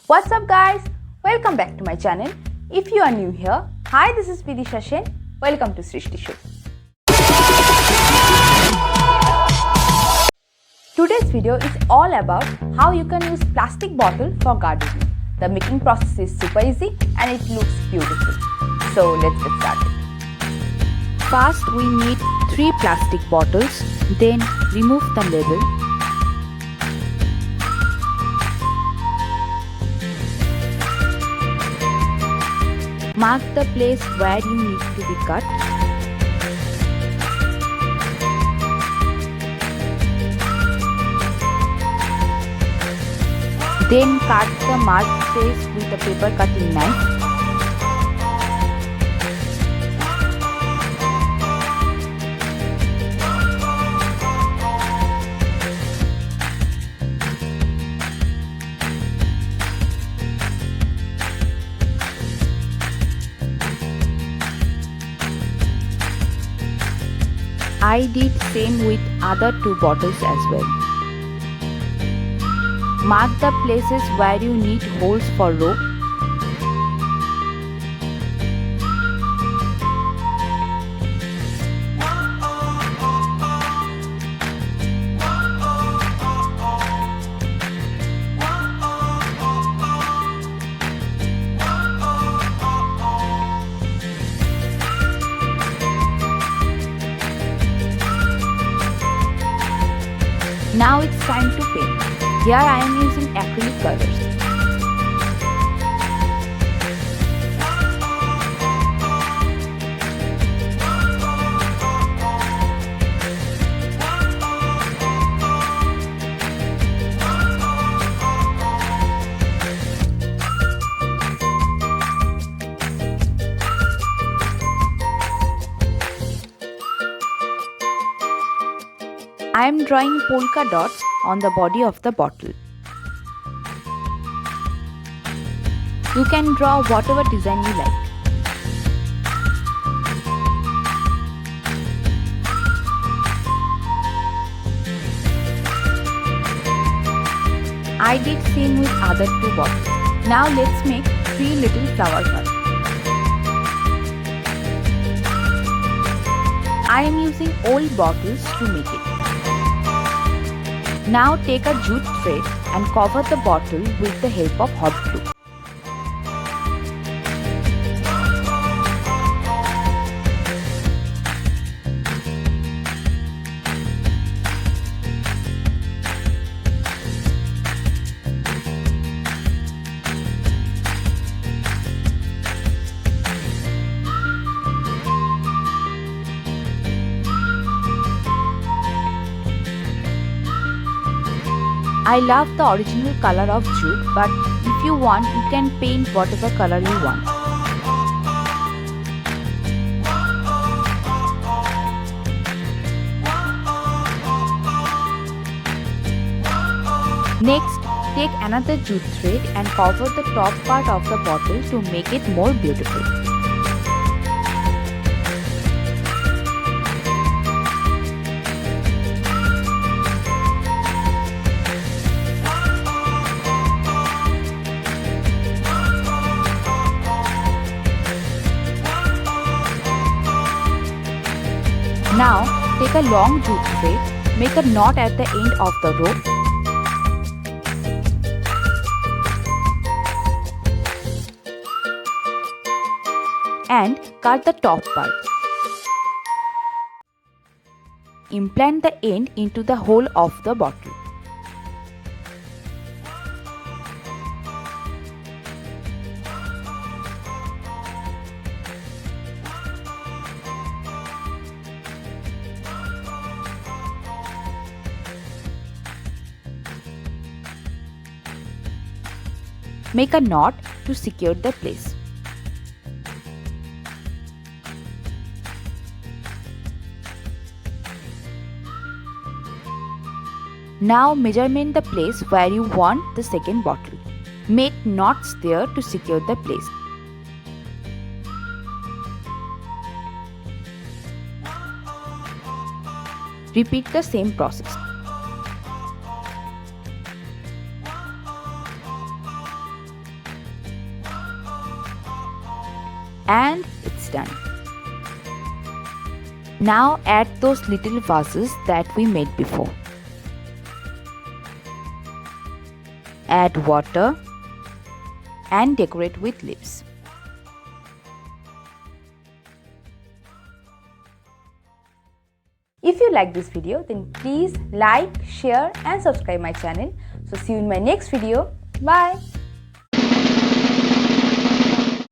What's up guys? Welcome back to my channel. If you are new here, hi, this is Vidisha Sen. Welcome to Srishti Show. Today's video is all about how you can use plastic bottle for gardening. The making process is super easy and it looks beautiful. So let's get started. First we need 3 plastic bottles, then remove the label. Mark the place where you need to be cut. Then cut the marked space with a paper cutting knife. I did same with other 2 bottles as well. Mark the places where you need holes for rope. Now it's time to paint. Here I am using acrylic colors. I am drawing polka dots on the body of the bottle. You can draw whatever design you like. I did same with other 2 bottles. Now let's make 3 little flower pots. I am using old bottles to make it. Now take a jute thread and cover the bottle with the help of hot glue. I love the original color of jute, but if you want, you can paint whatever color you want. Next, take another jute thread and cover the top part of the bottle to make it more beautiful. Now, take a long jute thread, make a knot at the end of the rope. And cut the top part. Implant the end into the hole of the bottle. Make a knot to secure the place. Now measurement the place where you want the second bottle. Make knots there to secure the place. Repeat the same process. And it's done. Now add those little vases that we made before. Add water and decorate with leaves. If you like this video, then please like, share and subscribe my channel. So see you in my next video. Bye.